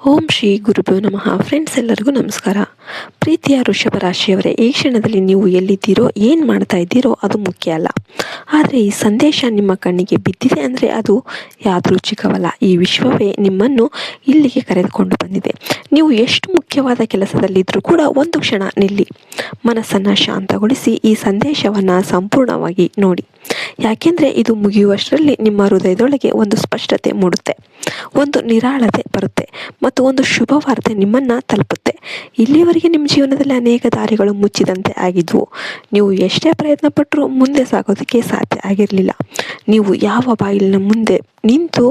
ಓಂ ಶ್ರೀ ಗುರುಭ್ಯೋ ನಮಃ. ಫ್ರೆಂಡ್ಸ್, ಎಲ್ಲರಿಗೂ ನಮಸ್ಕಾರ. ಪ್ರೀತಿಯ ವೃಷಭ ರಾಶಿಯವರೇ, ಈ ಕ್ಷಣದಲ್ಲಿ ನೀವು ಎಲ್ಲಿದ್ದೀರೋ, ಏನು ಮಾಡ್ತಾ ಇದ್ದೀರೋ ಅದು ಮುಖ್ಯ ಅಲ್ಲ. ಆದರೆ ಈ ಸಂದೇಶ ನಿಮ್ಮ ಕಣ್ಣಿಗೆ ಬಿದ್ದಿದೆ ಅಂದರೆ ಅದು ಯಾದೃಚ್ಛಿಕವಲ್ಲ. ಈ ವಿಶ್ವವೇ ನಿಮ್ಮನ್ನು ಇಲ್ಲಿಗೆ ಕರೆದುಕೊಂಡು ಬಂದಿದೆ. ನೀವು ಎಷ್ಟು ಮುಖ್ಯವಾದ ಕೆಲಸದಲ್ಲಿದ್ದರೂ ಕೂಡ ಒಂದು ಕ್ಷಣ ನಿಲ್ಲಿ, ಮನಸ್ಸನ್ನು ಶಾಂತಗೊಳಿಸಿ ಈ ಸಂದೇಶವನ್ನು ಸಂಪೂರ್ಣವಾಗಿ ನೋಡಿ. ಯಾಕೆಂದರೆ ಇದು ಮುಗಿಯುವಷ್ಟರಲ್ಲಿ ನಿಮ್ಮ ಹೃದಯದೊಳಗೆ ಒಂದು ಸ್ಪಷ್ಟತೆ ಮೂಡುತ್ತೆ, ಒಂದು ನಿರಾಳತೆ ಬರುತ್ತೆ ಮತ್ತು ಒಂದು ಶುಭ ವಾರ್ತೆ ನಿಮ್ಮನ್ನು ತಲುಪುತ್ತೆ. ಇಲ್ಲಿಯವರೆಗೆ ನಿಮ್ಮ ಜೀವನದಲ್ಲಿ ಅನೇಕ ದಾರಿಗಳು ಮುಚ್ಚಿದಂತೆ ಆಗಿದ್ವು. ನೀವು ಎಷ್ಟೇ ಪ್ರಯತ್ನ ಪಟ್ಟರೂ ಮುಂದೆ ಸಾಗೋದಕ್ಕೆ ಸಾಧ್ಯ ಆಗಿರಲಿಲ್ಲ. ನೀವು ಯಾವ ಬಾಗಿಲಿನ ಮುಂದೆ ನಿಂತು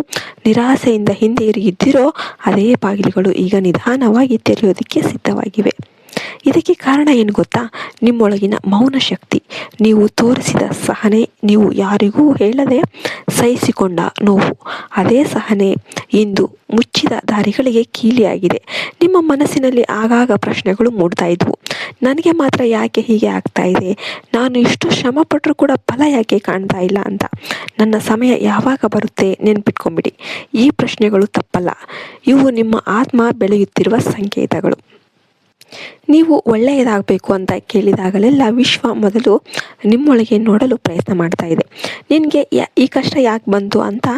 ನಿರಾಸೆಯಿಂದ ಹಿಂದೆ ಇರಿಗಿದ್ದೀರೋ ಅದೇ ಬಾಗಿಲುಗಳು ಈಗ ನಿಧಾನವಾಗಿ ತೆರೆಯೋದಕ್ಕೆ ಸಿದ್ಧವಾಗಿವೆ. ಇದಕ್ಕೆ ಕಾರಣ ಏನು ಗೊತ್ತಾ? ನಿಮ್ಮೊಳಗಿನ ಮೌನ ಶಕ್ತಿ, ನೀವು ತೋರಿಸಿದ ಸಹನೆ, ನೀವು ಯಾರಿಗೂ ಹೇಳದೆ ಸಹಿಸಿಕೊಂಡ ನೋವು. ಅದೇ ಸಹನೆ ಇಂದು ಮುಚ್ಚಿದ ದಾರಿಗಳಿಗೆ ಕೀಲಿಯಾಗಿದೆ. ನಿಮ್ಮ ಮನಸ್ಸಿನಲ್ಲಿ ಆಗಾಗ ಪ್ರಶ್ನೆಗಳು ಮೂಡ್ತಾ ಇದ್ವು. ನನಗೆ ಮಾತ್ರ ಯಾಕೆ ಹೀಗೆ ಆಗ್ತಾ ಇದೆ? ನಾನು ಇಷ್ಟು ಶ್ರಮ ಪಟ್ಟರೂ ಕೂಡ ಫಲ ಯಾಕೆ ಕಾಣ್ತಾ ಇಲ್ಲ ಅಂತ. ನನ್ನ ಸಮಯ ಯಾವಾಗ ಬರುತ್ತೆ? ನೆನ್ಪಿಟ್ಕೊಂಬಿಡಿ, ಈ ಪ್ರಶ್ನೆಗಳು ತಪ್ಪಲ್ಲ. ಇವು ನಿಮ್ಮ ಆತ್ಮ ಬೆಳೆಯುತ್ತಿರುವ ಸಂಕೇತಗಳು. ನೀವು ಒಳ್ಳೆಯದಾಗಬೇಕು ಅಂತ ಕೇಳಿದಾಗಲೆಲ್ಲ ವಿಶ್ವ ಮೊದಲು ನಿಮ್ಮೊಳಗೆ ನೋಡಲು ಪ್ರಯತ್ನ ಮಾಡ್ತಾ ಇದೆ. ನಿನಗೆ ಈ ಕಷ್ಟ ಯಾಕೆ ಬಂತು ಅಂತ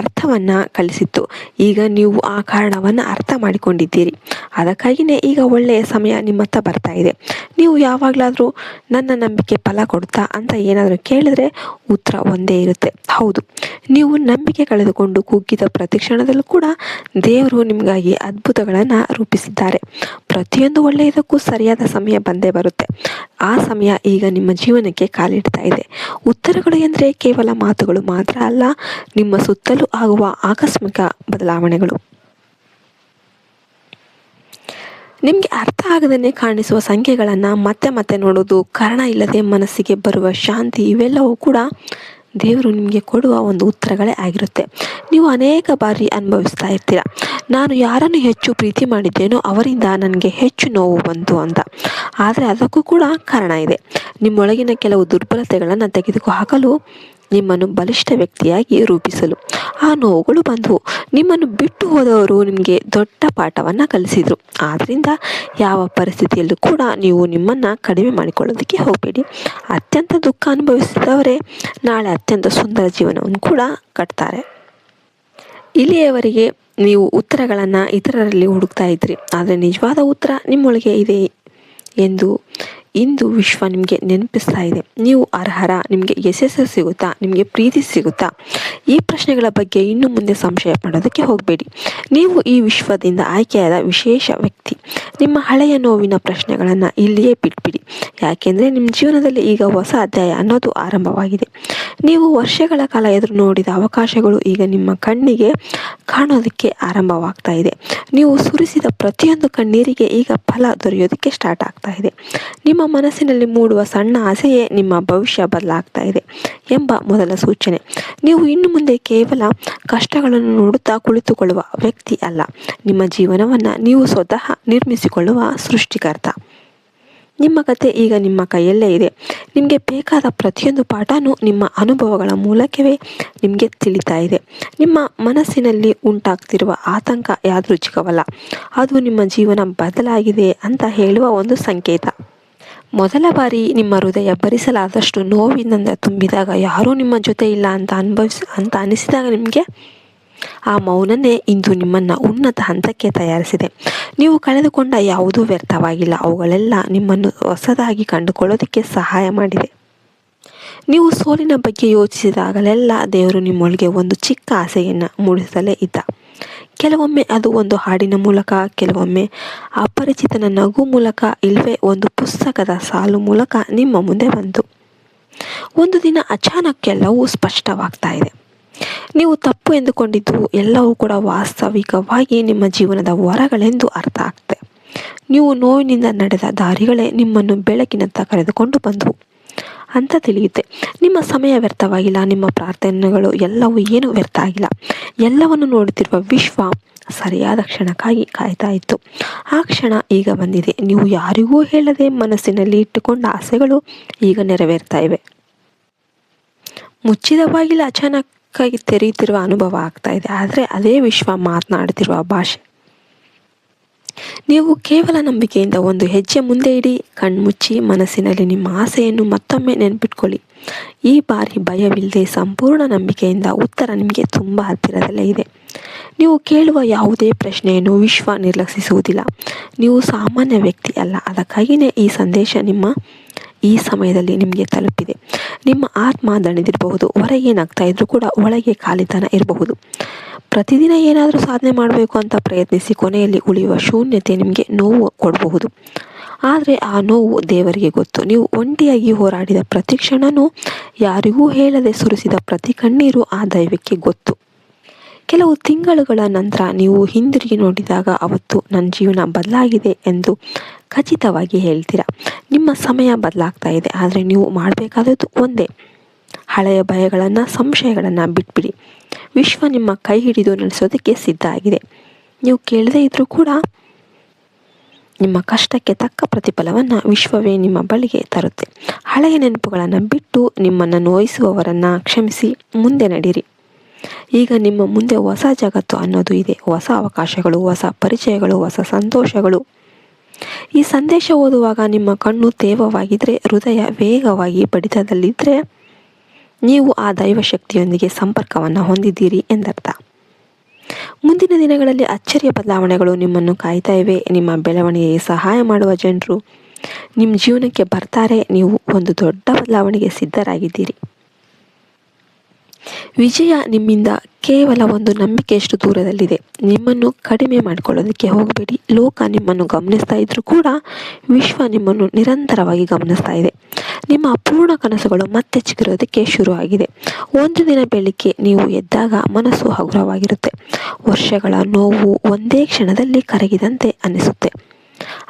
ಅರ್ಥವನ್ನು ಕಲಿಸಿತ್ತು. ಈಗ ನೀವು ಆ ಕಾರಣವನ್ನು ಅರ್ಥ ಮಾಡಿಕೊಂಡಿದ್ದೀರಿ. ಅದಕ್ಕಾಗಿಯೇ ಈಗ ಒಳ್ಳೆಯ ಸಮಯ ನಿಮ್ಮತ್ತ ಬರ್ತಾ ಇದೆ. ನೀವು ಯಾವಾಗಲಾದರೂ ನನ್ನ ನಂಬಿಕೆ ಫಲ ಕೊಡ್ತಾ ಅಂತ ಏನಾದರೂ ಕೇಳಿದ್ರೆ ಉತ್ತರ ಒಂದೇ ಇರುತ್ತೆ, ಹೌದು. ನೀವು ನಂಬಿಕೆ ಕಳೆದುಕೊಂಡು ಕುಗ್ಗಿದ ಪ್ರತಿ ಕ್ಷಣದಲ್ಲೂ ಕೂಡ ದೇವರು ನಿಮಗಾಗಿ ಅದ್ಭುತಗಳನ್ನು ರೂಪಿಸಿದ್ದಾರೆ. ಪ್ರತಿಯೊಂದು ಒಳ್ಳೆಯದಕ್ಕೂ ಸರಿಯಾದ ಸಮಯ ಬಂದೇ ಬರುತ್ತೆ. ಆ ಸಮಯ ಈಗ ನಿಮ್ಮ ಜೀವನಕ್ಕೆ ಕಾಲಿಡ್ತಾ ಇದೆ. ಉತ್ತರಗಳು ಎಂದರೆ ಕೇವಲ ಮಾತುಗಳು ಮಾತ್ರ ಅಲ್ಲ, ನಿಮ್ಮ ಸುತ್ತಲೂ ಆಗುವ ಆಕಸ್ಮಿಕ ಬದಲಾವಣೆಗಳು. ನಿಮಗೆ ಅರ್ಥ ಆಗದೇ ಕಾಣಿಸುವ ಸಂಖ್ಯೆಗಳನ್ನು ಮತ್ತೆ ಮತ್ತೆ ನೋಡೋದು, ಕಾರಣ ಇಲ್ಲದೆ ಮನಸ್ಸಿಗೆ ಬರುವ ಶಾಂತಿ, ಇವೆಲ್ಲವೂ ಕೂಡ ದೇವರು ನಿಮಗೆ ಕೊಡುವ ಒಂದು ಉತ್ತರಗಳೇ ಆಗಿರುತ್ತೆ. ನೀವು ಅನೇಕ ಬಾರಿ ಅನುಭವಿಸ್ತಾ ಇರ್ತೀರ, ನಾನು ಯಾರನ್ನು ಹೆಚ್ಚು ಪ್ರೀತಿ ಮಾಡಿದ್ದೇನೋ ಅವರಿಂದ ನನಗೆ ಹೆಚ್ಚು ನೋವು ಬಂತು ಅಂತ. ಆದರೆ ಅದಕ್ಕೂ ಕೂಡ ಕಾರಣ ಇದೆ. ನಿಮ್ಮೊಳಗಿನ ಕೆಲವು ದುರ್ಬಲತೆಗಳನ್ನು ತೆಗೆದುಹಾಕಲು, ನಿಮ್ಮನ್ನು ಬಲಿಷ್ಠ ವ್ಯಕ್ತಿಯಾಗಿ ರೂಪಿಸಲು ಆ ನೋವುಗಳು ಬಂದವು. ನಿಮ್ಮನ್ನು ಬಿಟ್ಟು ಹೋದವರು ನಿಮಗೆ ದೊಡ್ಡ ಪಾಠವನ್ನು ಕಲಿಸಿದರು. ಆದ್ದರಿಂದ ಯಾವ ಪರಿಸ್ಥಿತಿಯಲ್ಲೂ ಕೂಡ ನೀವು ನಿಮ್ಮನ್ನು ಕಡಿಮೆ ಮಾಡಿಕೊಳ್ಳೋದಕ್ಕೆ ಹೋಗಬೇಡಿ. ಅತ್ಯಂತ ದುಃಖ ಅನುಭವಿಸಿದವರೇ ನಾಳೆ ಅತ್ಯಂತ ಸುಂದರ ಜೀವನವನ್ನು ಕೂಡ ಕಟ್ತಾರೆ. ಇಲ್ಲಿಯವರೆಗೆ ನೀವು ಉತ್ತರಗಳನ್ನು ಇತರರಲ್ಲಿ ಹುಡುಕ್ತಾ ಇದ್ರಿ, ಆದರೆ ನಿಜವಾದ ಉತ್ತರ ನಿಮ್ಮೊಳಗೆ ಇದೆ ಎಂದು ಇಂದು ವಿಶ್ವ ನಿಮಗೆ ನೆನಪಿಸ್ತಾ ಇದೆ. ನೀವು ಅರ್ಹರ? ನಿಮಗೆ ಯಶಸ್ಸು ಸಿಗುತ್ತಾ? ನಿಮಗೆ ಪ್ರೀತಿ ಸಿಗುತ್ತಾ? ಈ ಪ್ರಶ್ನೆಗಳ ಬಗ್ಗೆ ಇನ್ನು ಮುಂದೆ ಸಂಶಯ ಪಡೋದಕ್ಕೆ ಹೋಗಬೇಡಿ. ನೀವು ಈ ವಿಶ್ವದಿಂದ ಆಯ್ಕೆಯಾದ ವಿಶೇಷ ವ್ಯಕ್ತಿ. ನಿಮ್ಮ ಹಳೆಯ ನೋವಿನ ಪ್ರಶ್ನೆಗಳನ್ನು ಇಲ್ಲಿಯೇ ಬಿಟ್ಬಿಡಿ. ಯಾಕೆಂದರೆ ನಿಮ್ಮ ಜೀವನದಲ್ಲಿ ಈಗ ಹೊಸ ಅಧ್ಯಾಯ ಅನ್ನೋದು ಆರಂಭವಾಗಿದೆ. ನೀವು ವರ್ಷಗಳ ಕಾಲ ಎದುರು ನೋಡಿದ ಅವಕಾಶಗಳು ಈಗ ನಿಮ್ಮ ಕಣ್ಣಿಗೆ ಕಾಣೋದಕ್ಕೆ ಆರಂಭವಾಗ್ತಾ ಇದೆ. ನೀವು ಸುರಿಸಿದ ಪ್ರತಿಯೊಂದು ಕಣ್ಣೀರಿಗೆ ಈಗ ಫಲ ದೊರೆಯೋದಕ್ಕೆ ಸ್ಟಾರ್ಟ್ ಆಗ್ತಾ ಇದೆ. ನಿಮ್ಮ ಮನಸ್ಸಿನಲ್ಲಿ ಮೂಡುವ ಸಣ್ಣ ಆಸೆಯೇ ನಿಮ್ಮ ಭವಿಷ್ಯ ಬದಲಾಗ್ತಾ ಇದೆ ಎಂಬ ಮೊದಲ ಸೂಚನೆ. ನೀವು ಇನ್ನು ಮುಂದೆ ಕೇವಲ ಕಷ್ಟಗಳನ್ನು ನೋಡುತ್ತಾ ಕುಳಿತುಕೊಳ್ಳುವ ವ್ಯಕ್ತಿ ಅಲ್ಲ, ನಿಮ್ಮ ಜೀವನವನ್ನು ನೀವು ಸ್ವತಃ ನಿರ್ಮಿಸಿಕೊಳ್ಳುವ ಸೃಷ್ಟಿಕರ್ತ. ನಿಮ್ಮ ಕತೆ ಈಗ ನಿಮ್ಮ ಕೈಯಲ್ಲೇ ಇದೆ. ನಿಮಗೆ ಬೇಕಾದ ಪ್ರತಿಯೊಂದು ಪಾಠನೂ ನಿಮ್ಮ ಅನುಭವಗಳ ಮೂಲಕವೇ ನಿಮಗೆ ತಿಳಿತಾ ಇದೆ. ನಿಮ್ಮ ಮನಸ್ಸಿನಲ್ಲಿ ಉಂಟಾಗ್ತಿರುವ ಆತಂಕ ಯಾದೃಚ್ಛಿಕವಲ್ಲ, ಅದು ನಿಮ್ಮ ಜೀವನ ಬದಲಾಗಿದೆ ಅಂತ ಹೇಳುವ ಒಂದು ಸಂಕೇತ. ಮೊದಲ ಬಾರಿ ನಿಮ್ಮ ಹೃದಯ ಭರಿಸಲಾದಷ್ಟು ನೋವಿನಿಂದ ತುಂಬಿದಾಗ, ಯಾರೂ ನಿಮ್ಮ ಜೊತೆ ಇಲ್ಲ ಅಂತ ಅನಿಸಿದಾಗ ನಿಮಗೆ ಆ ಮೌನನೇ ಇಂದು ನಿಮ್ಮನ್ನು ಉನ್ನತ ಹಂತಕ್ಕೆ ತಯಾರಿಸಿದೆ. ನೀವು ಕಳೆದುಕೊಂಡ ಯಾವುದೂ ವ್ಯರ್ಥವಾಗಿಲ್ಲ, ಅವುಗಳೆಲ್ಲ ನಿಮ್ಮನ್ನು ಹೊಸದಾಗಿ ಕಂಡುಕೊಳ್ಳೋದಕ್ಕೆ ಸಹಾಯ ಮಾಡಿದೆ. ನೀವು ಸೋಲಿನ ಬಗ್ಗೆ ಯೋಚಿಸಿದಾಗಲೆಲ್ಲ ದೇವರು ನಿಮ್ಮೊಳಗೆ ಒಂದು ಚಿಕ್ಕ ಆಸೆಯನ್ನು ಮೂಡಿಸಲೇ ಇದ್ದ. ಕೆಲವೊಮ್ಮೆ ಅದು ಒಂದು ಹಾಡಿನ ಮೂಲಕ, ಕೆಲವೊಮ್ಮೆ ಅಪರಿಚಿತನ ನಗು ಮೂಲಕ, ಇಲ್ಲವೇ ಒಂದು ಪುಸ್ತಕದ ಸಾಲು ಮೂಲಕ ನಿಮ್ಮ ಮುಂದೆ ಬಂತು. ಒಂದು ದಿನ ಅಚಾನಕ್ ಎಲ್ಲವೂ ಸ್ಪಷ್ಟವಾಗ್ತಾ ಇದೆ. ನೀವು ತಪ್ಪು ಎಂದುಕೊಂಡಿದ್ದು ಎಲ್ಲವೂ ಕೂಡ ವಾಸ್ತವಿಕವಾಗಿ ನಿಮ್ಮ ಜೀವನದ ವರಗಳೆಂದು ಅರ್ಥ ಆಗ್ತದೆ. ನೀವು ನೋವಿನಿಂದ ನಡೆದ ದಾರಿಗಳೇ ನಿಮ್ಮನ್ನು ಬೆಳಕಿನತ್ತ ಕರೆದುಕೊಂಡು ಬಂದವು ಅಂತ ತಿಳಿಯುತ್ತೆ. ನಿಮ್ಮ ಸಮಯ ವ್ಯರ್ಥವಾಗಿಲ್ಲ, ನಿಮ್ಮ ಪ್ರಾರ್ಥನೆಗಳು ಎಲ್ಲವೂ ಏನು ವ್ಯರ್ಥ ಆಗಿಲ್ಲ. ಎಲ್ಲವನ್ನು ನೋಡುತ್ತಿರುವ ವಿಶ್ವ ಸರಿಯಾದ ಕ್ಷಣಕ್ಕಾಗಿ ಕಾಯ್ತಾ ಇತ್ತು. ಆ ಕ್ಷಣ ಈಗ ಬಂದಿದೆ. ನೀವು ಯಾರಿಗೂ ಹೇಳದೆ ಮನಸ್ಸಿನಲ್ಲಿ ಇಟ್ಟುಕೊಂಡ ಆಸೆಗಳು ಈಗ ನೆರವೇರ್ತಾ ಇವೆ. ಮುಚ್ಚಿದ ಬಾಗಿಲು ಅಚಾನಕ್ಕಾಗಿ ತೆರೆಯುತ್ತಿರುವ ಅನುಭವ ಆಗ್ತಾ ಇದೆ, ಆದರೆ ಅದೇ ವಿಶ್ವ ಮಾತನಾಡುತ್ತಿರುವ ಭಾಷೆ. ನೀವು ಕೇವಲ ನಂಬಿಕೆಯಿಂದ ಒಂದು ಹೆಜ್ಜೆ ಮುಂದೆ ಇಡಿ. ಕಣ್ಮುಚ್ಚಿ ಮನಸ್ಸಿನಲ್ಲಿ ನಿಮ್ಮ ಆಸೆಯನ್ನು ಮತ್ತೊಮ್ಮೆ ನೆನಪಿಟ್ಕೊಳ್ಳಿ. ಈ ಬಾರಿ ಭಯವಿಲ್ಲದೆ ಸಂಪೂರ್ಣ ನಂಬಿಕೆಯಿಂದ ಉತ್ತರ ನಿಮಗೆ ತುಂಬ ಹತ್ತಿರದಲ್ಲೇ ಇದೆ. ನೀವು ಕೇಳುವ ಯಾವುದೇ ಪ್ರಶ್ನೆಯನ್ನು ವಿಶ್ವ ನಿರ್ಲಕ್ಷಿಸುವುದಿಲ್ಲ. ನೀವು ಸಾಮಾನ್ಯ ವ್ಯಕ್ತಿ ಅಲ್ಲ. ಅದಕ್ಕಾಗಿಯೇ ಈ ಸಂದೇಶ ಈ ಸಮಯದಲ್ಲಿ ನಿಮಗೆ ತಲುಪಿದೆ. ನಿಮ್ಮ ಆತ್ಮ ದಣಿದಿರಬಹುದು, ಹೊರಗೆ ನಗ್ತಾ ಇದ್ರೂ ಕೂಡ ಒಳಗೆ ಖಾಲಿತನ ಇರಬಹುದು. ಪ್ರತಿದಿನ ಏನಾದರೂ ಸಾಧನೆ ಮಾಡಬೇಕು ಅಂತ ಪ್ರಯತ್ನಿಸಿ ಕೊನೆಯಲ್ಲಿ ಉಳಿಯುವ ಶೂನ್ಯತೆ ನಿಮಗೆ ನೋವು ಕೊಡಬಹುದು. ಆದರೆ ಆ ನೋವು ದೇವರಿಗೆ ಗೊತ್ತು. ನೀವು ಒಂಟಿಯಾಗಿ ಹೋರಾಡಿದ ಪ್ರತಿ ಕ್ಷಣನೂ, ಯಾರಿಗೂ ಹೇಳದೆ ಸುರಿಸಿದ ಪ್ರತಿ ಕಣ್ಣೀರು ಆ ದೈವಕ್ಕೆ ಗೊತ್ತು. ಕೆಲವು ತಿಂಗಳುಗಳ ನಂತರ ನೀವು ಹಿಂದಿರುಗಿ ನೋಡಿದಾಗ ಅವತ್ತು ನನ್ನ ಜೀವನ ಬದಲಾಗಿದೆ ಎಂದು ಖಚಿತವಾಗಿ ಹೇಳ್ತೀರಾ. ನಿಮ್ಮ ಸಮಯ ಬದಲಾಗ್ತಾ ಇದೆ, ಆದರೆ ನೀವು ಮಾಡಬೇಕಾದದ್ದು ಒಂದೇ: ಹಳೆಯ ಭಯಗಳನ್ನು, ಸಂಶಯಗಳನ್ನು ಬಿಟ್ಬಿಡಿ. ವಿಶ್ವ ನಿಮ್ಮ ಕೈ ಹಿಡಿದು ನಡೆಸೋದಕ್ಕೆ ಸಿದ್ಧ ಆಗಿದೆ. ನೀವು ಕೇಳದೇ ಇದ್ರೂ ಕೂಡ ನಿಮ್ಮ ಕಷ್ಟಕ್ಕೆ ತಕ್ಕ ಪ್ರತಿಫಲವನ್ನು ವಿಶ್ವವೇ ನಿಮ್ಮ ಬಳಿಗೆ ತರುತ್ತೆ. ಹಳೆಯ ನೆನಪುಗಳನ್ನು ಬಿಟ್ಟು ನಿಮ್ಮನ್ನು ನೋಯಿಸುವವರನ್ನು ಕ್ಷಮಿಸಿ ಮುಂದೆ ನಡೀರಿ. ಈಗ ನಿಮ್ಮ ಮುಂದೆ ಹೊಸ ಜಗತ್ತು ಅನ್ನೋದು ಇದೆ. ಹೊಸ ಅವಕಾಶಗಳು, ಹೊಸ ಪರಿಚಯಗಳು, ಹೊಸ ಸಂತೋಷಗಳು. ಈ ಸಂದೇಶ ಓದುವಾಗ ನಿಮ್ಮ ಕಣ್ಣು ತೇವವಾಗಿದ್ದರೆ, ಹೃದಯ ವೇಗವಾಗಿ ಬಡಿತದಲ್ಲಿದ್ದರೆ, ನೀವು ಆ ದೈವಶಕ್ತಿಯೊಂದಿಗೆ ಸಂಪರ್ಕವನ್ನು ಹೊಂದಿದ್ದೀರಿ ಎಂದರ್ಥ. ಮುಂದಿನ ದಿನಗಳಲ್ಲಿ ಅಚ್ಚರಿಯ ಬದಲಾವಣೆಗಳು ನಿಮ್ಮನ್ನು ಕಾಯ್ತಾ ಇವೆ. ನಿಮ್ಮ ಬೆಳವಣಿಗೆಗೆ ಸಹಾಯ ಮಾಡುವ ಜನರು ನಿಮ್ಮ ಜೀವನಕ್ಕೆ ಬರ್ತಾರೆ. ನೀವು ಒಂದು ದೊಡ್ಡ ಬದಲಾವಣೆಗೆ ಸಿದ್ಧರಾಗಿದ್ದೀರಿ. ವಿಜಯ ನಿಮ್ಮಿಂದ ಕೇವಲ ಒಂದು ನಂಬಿಕೆಯಷ್ಟು ದೂರದಲ್ಲಿದೆ. ನಿಮ್ಮನ್ನು ಕಡಿಮೆ ಮಾಡಿಕೊಳ್ಳೋದಕ್ಕೆ ಹೋಗಬೇಡಿ. ಲೋಕ ನಿಮ್ಮನ್ನು ಗಮನಿಸ್ತಾ ಇದ್ರೂ ಕೂಡ ವಿಶ್ವ ನಿಮ್ಮನ್ನು ನಿರಂತರವಾಗಿ ಗಮನಿಸ್ತಾ ಇದೆ. ನಿಮ್ಮ ಅಪೂರ್ಣ ಕನಸುಗಳು ಮತ್ತೆ ಚಿಗುರೋದಕ್ಕೆ ಶುರು ಆಗಿದೆ. ಒಂದು ದಿನ ಬೆಳಿಗ್ಗೆ ನೀವು ಎದ್ದಾಗ ಮನಸ್ಸು ಹಗುರವಾಗಿರುತ್ತೆ. ವರ್ಷಗಳ ನೋವು ಒಂದೇ ಕ್ಷಣದಲ್ಲಿ ಕರಗಿದಂತೆ ಅನಿಸುತ್ತೆ.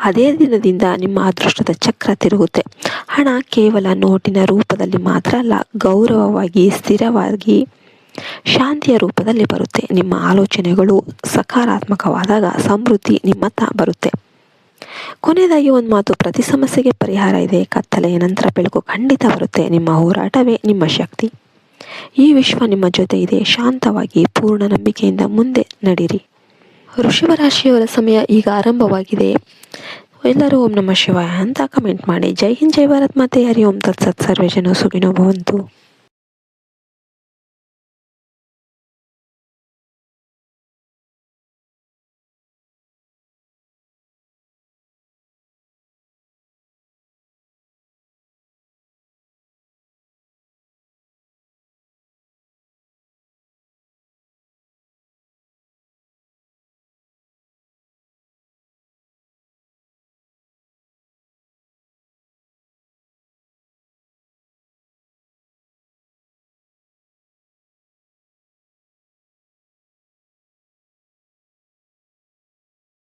ಅದೇ ದಿನದಿಂದ ನಿಮ್ಮ ಅದೃಷ್ಟದ ಚಕ್ರ ತಿರುಗುತ್ತೆ. ಹಣ ಕೇವಲ ನೋಟಿನ ರೂಪದಲ್ಲಿ ಮಾತ್ರ ಅಲ್ಲ, ಗೌರವವಾಗಿ, ಸ್ಥಿರವಾಗಿ, ಶಾಂತಿಯ ರೂಪದಲ್ಲಿ ಬರುತ್ತೆ. ನಿಮ್ಮ ಆಲೋಚನೆಗಳು ಸಕಾರಾತ್ಮಕವಾದಾಗ ಸಮೃದ್ಧಿ ನಿಮ್ಮತ್ತ ಬರುತ್ತೆ. ಕೊನೆಯದಾಗಿ ಒಂದು ಮಾತು: ಪ್ರತಿ ಸಮಸ್ಯೆಗೆ ಪರಿಹಾರ ಇದೆ. ಕತ್ತಲೆಯ ನಂತರ ಬೆಳಕು ಖಂಡಿತ ಬರುತ್ತೆ. ನಿಮ್ಮ ಹೋರಾಟವೇ ನಿಮ್ಮ ಶಕ್ತಿ. ಈ ವಿಶ್ವ ನಿಮ್ಮ ಜೊತೆ ಇದೆ. ಶಾಂತವಾಗಿ, ಪೂರ್ಣ ನಂಬಿಕೆಯಿಂದ ಮುಂದೆ ನಡೀರಿ. ವೃಷಭ ರಾಶಿಯವರ ಸಮಯ ಈಗ ಆರಂಭವಾಗಿದೆ. ಎಲ್ಲರೂ ಓಂ ನಮಃ ಶಿವಾಯ ಅಂತ ಕಮೆಂಟ್ ಮಾಡಿ. ಜೈ ಹಿಂದ್, ಜೈ ಭಾರತ್ ಮಾತೆ. ಹರಿ ಓಂ ತತ್ಸತ್. ಸರ್ವೇ ಜನ ಸುಖಿನೋ ಭವಂತು.